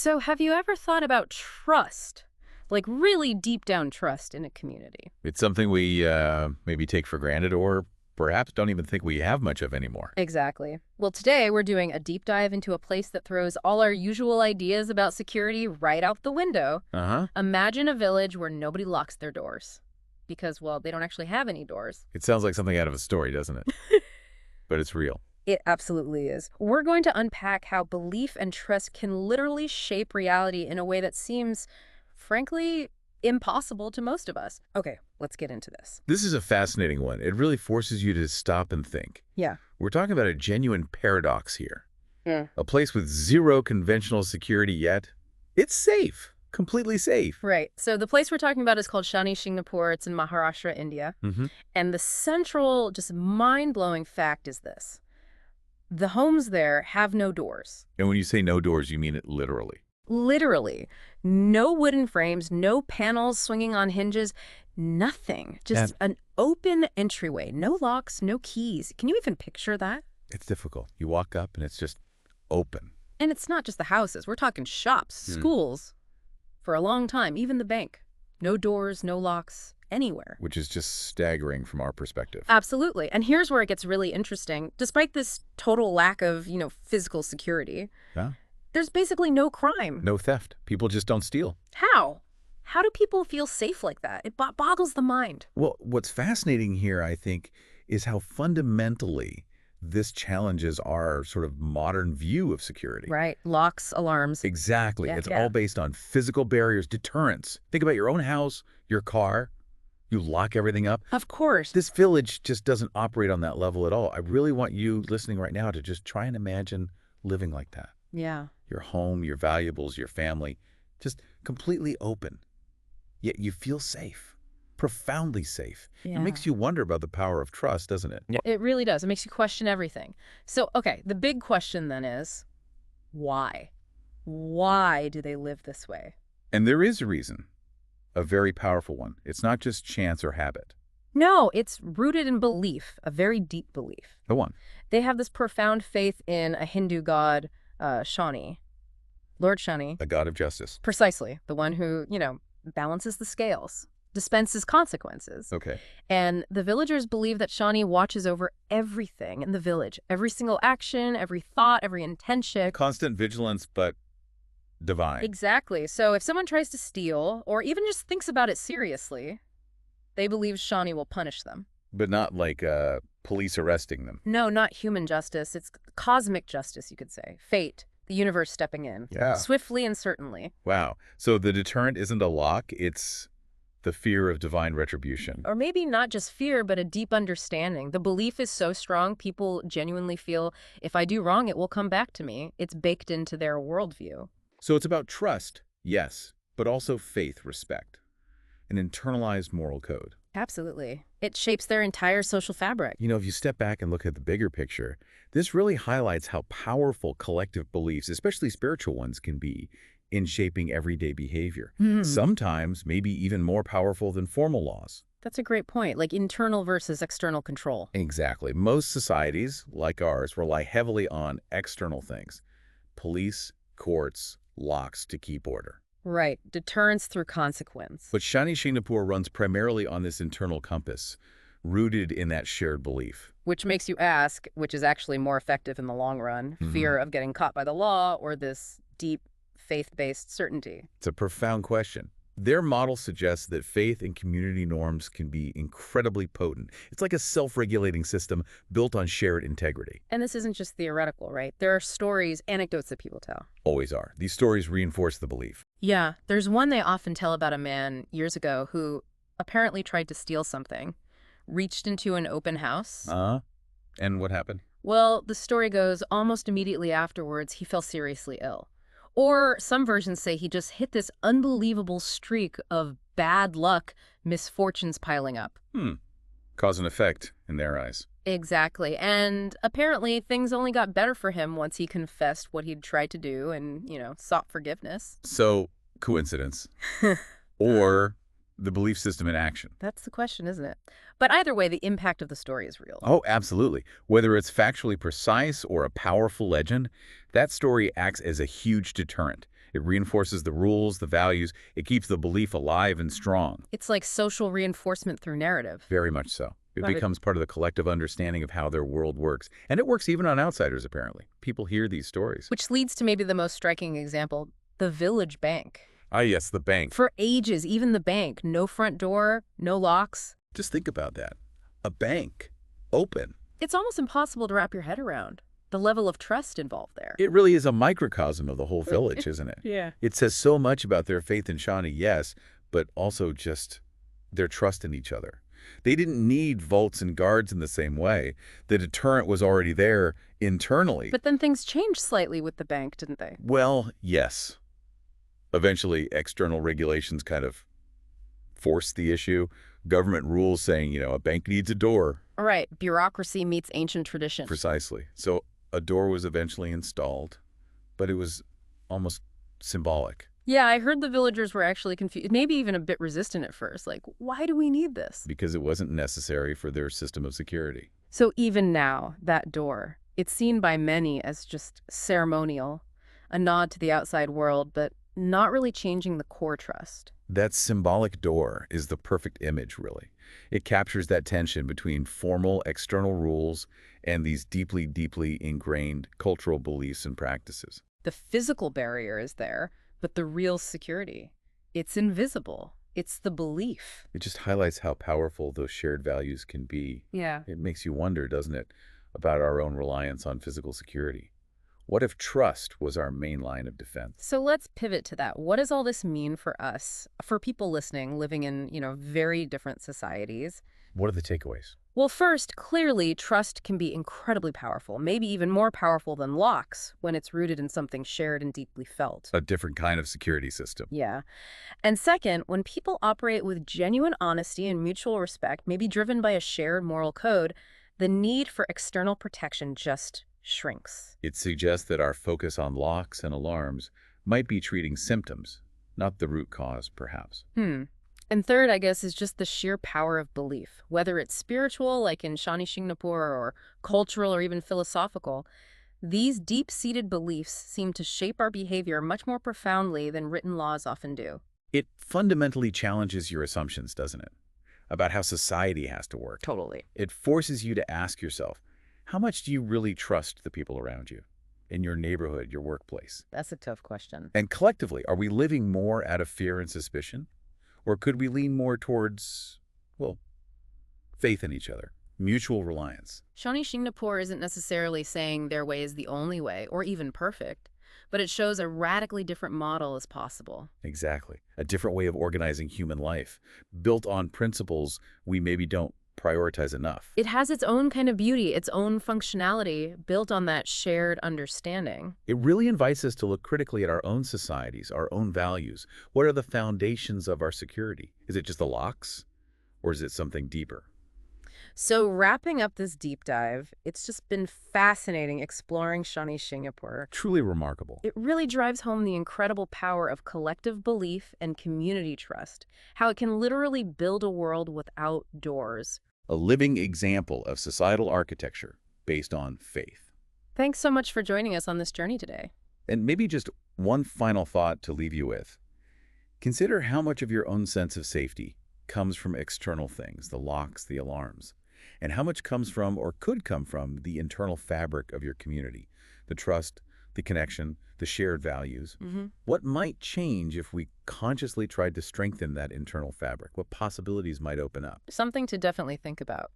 So have you ever thought about trust? Like really deep down trust in a community? It's something we maybe take for granted or perhaps don't even think we have much of anymore. Exactly. Well, today we're doing a deep dive into a place that throws all our usual ideas about security right out the window. Uh-huh. Imagine a village where nobody locks their doors. Because, well, they don't actually have any doors. It sounds like something out of a story, doesn't it? But it's real. It absolutely is. We're going to unpack how belief and trust can literally shape reality in a way that seems, frankly, impossible to most of us. Okay, let's get into this. This is a fascinating one. It really forces you to stop and think. Yeah. We're talking about a genuine paradox here. Yeah. A place with zero conventional security yet. It's safe. Completely safe. Right. So the place we're talking about is called Shani Shingnapur. It's in Maharashtra, India. Mm-hmm. And the central, just mind-blowing fact is this. The homes there have no doors. And when you say no doors, you mean it literally. Literally. No wooden frames, no panels swinging on hinges, nothing. Just an open entryway. No locks, no keys. Can you even picture that? It's difficult. You walk up and it's just open. And it's not just the houses. We're talking shops, schools. For a long time, even the bank. No doors, no locks, anywhere. Which is just staggering from our perspective. Absolutely. And here's where it gets really interesting. Despite this total lack of, physical security, there's basically no crime. No theft. People just don't steal. How? How do people feel safe like that? It boggles the mind. Well, what's fascinating here, I think, is how fundamentally this challenges our sort of modern view of security. Right. Locks, alarms. Exactly. It's all based on physical barriers, deterrence. Think about your own house, your car. You lock everything up. Of course. This village just doesn't operate on that level at all. I really want you listening right now to just try and imagine living like that. Yeah. Your home, your valuables, your family, just completely open. Yet you feel safe, profoundly safe. Yeah. It makes you wonder about the power of trust, doesn't it? Yeah. It really does. It makes you question everything. So, okay, the big question then is, why? Why do they live this way? And there is a reason, a very powerful one. It's not just chance or habit. No, it's rooted in belief, a very deep belief. Go on. They have this profound faith in a Hindu god, Shani, Lord Shani. A god of justice. Precisely. The one who, balances the scales, dispenses consequences. Okay. And the villagers believe that Shani watches over everything in the village. Every single action, every thought, every intention. Constant vigilance, but divine. Exactly. So if someone tries to steal, or even just thinks about it seriously, they believe Shani will punish them. But not like police arresting them. No, not human justice. It's cosmic justice, you could say. Fate. The universe stepping in. Yeah. Swiftly and certainly. Wow. So the deterrent isn't a lock, it's the fear of divine retribution. Or maybe not just fear, but a deep understanding. The belief is so strong, people genuinely feel, if I do wrong, it will come back to me. It's baked into their worldview. So it's about trust, yes, but also faith, respect, an internalized moral code. Absolutely. It shapes their entire social fabric. If you step back and look at the bigger picture, this really highlights how powerful collective beliefs, especially spiritual ones, can be in shaping everyday behavior. Sometimes maybe even more powerful than formal laws. That's a great point, like internal versus external control. Exactly. Most societies, like ours, rely heavily on external things. Police, courts, locks to keep order. Right. Deterrence through consequence. But Shani Shingnapur runs primarily on this internal compass, rooted in that shared belief. Which makes you ask, which is actually more effective in the long run, fear of getting caught by the law or this deep faith-based certainty? It's a profound question. Their model suggests that faith and community norms can be incredibly potent. It's like a self-regulating system built on shared integrity. And this isn't just theoretical, right? There are stories, anecdotes that people tell. Always are. These stories reinforce the belief. Yeah, there's one they often tell about a man years ago who apparently tried to steal something, reached into an open house. And what happened? Well, the story goes almost immediately afterwards, he fell seriously ill. Or some versions say he just hit this unbelievable streak of bad luck, misfortunes piling up. Cause and effect in their eyes. Exactly. And apparently things only got better for him once he confessed what he'd tried to do and, sought forgiveness. So, coincidence. Or the belief system in action. That's the question, isn't it? But either way, the impact of the story is real. Oh, absolutely. Whether it's factually precise or a powerful legend, that story acts as a huge deterrent. It reinforces the rules, the values. It keeps the belief alive and strong. It's like social reinforcement through narrative. Very much so. It Right. becomes part of the collective understanding of how their world works. And it works even on outsiders, apparently. People hear these stories. Which leads to maybe the most striking example, the village bank. Ah, yes, the bank. For ages, even the bank, no front door, no locks. Just think about that. A bank. Open. It's almost impossible to wrap your head around the level of trust involved there. It really is a microcosm of the whole village, isn't it? Yeah. It says so much about their faith in Shani, yes, but also just their trust in each other. They didn't need vaults and guards in the same way. The deterrent was already there internally. But then things changed slightly with the bank, didn't they? Well, yes. Eventually, external regulations kind of forced the issue. Government rules saying, a bank needs a door. All right, bureaucracy meets ancient tradition. Precisely. So a door was eventually installed, but it was almost symbolic. Yeah, I heard the villagers were actually confused, maybe even a bit resistant at first. Like, why do we need this? Because it wasn't necessary for their system of security. So even now, that door, it's seen by many as just ceremonial, a nod to the outside world, but not really changing the core trust. That symbolic door is the perfect image, really. It captures that tension between formal external rules and these deeply, deeply ingrained cultural beliefs and practices. The physical barrier is there, but the real security, it's invisible. It's the belief. It just highlights how powerful those shared values can be. Yeah. It makes you wonder, doesn't it, about our own reliance on physical security. What if trust was our main line of defense? So let's pivot to that. What does all this mean for us, for people listening, living in, very different societies? What are the takeaways? Well, first, clearly, trust can be incredibly powerful, maybe even more powerful than locks when it's rooted in something shared and deeply felt. A different kind of security system. Yeah. And second, when people operate with genuine honesty and mutual respect, maybe driven by a shared moral code, the need for external protection just shrinks. It suggests that our focus on locks and alarms might be treating symptoms, not the root cause, perhaps. And third, I guess, is just the sheer power of belief, whether it's spiritual, like in Shani Shingnapur, or cultural or even philosophical. These deep-seated beliefs seem to shape our behavior much more profoundly than written laws often do. It fundamentally challenges your assumptions, doesn't it? About how society has to work. Totally. It forces you to ask yourself, how much do you really trust the people around you, in your neighborhood, your workplace? That's a tough question. And collectively, are we living more out of fear and suspicion? Or could we lean more towards, faith in each other, mutual reliance? Shani Shingnapur isn't necessarily saying their way is the only way, or even perfect, but it shows a radically different model is possible. Exactly. A different way of organizing human life, built on principles we maybe don't prioritize enough. It has its own kind of beauty, its own functionality, built on that shared understanding. It really invites us to look critically at our own societies, our own values. What are the foundations of our security? Is it just the locks, or is it something deeper? So wrapping up this deep dive, it's just been fascinating exploring Shani Shingnapur. Truly remarkable. It really drives home the incredible power of collective belief and community trust, how it can literally build a world without doors. A living example of societal architecture based on faith. Thanks so much for joining us on this journey today. And maybe just one final thought to leave you with. Consider how much of your own sense of safety comes from external things, the locks, the alarms, and how much comes from or could come from the internal fabric of your community, the trust, the connection, the shared values. What might change if we consciously tried to strengthen that internal fabric? What possibilities might open up? Something to definitely think about.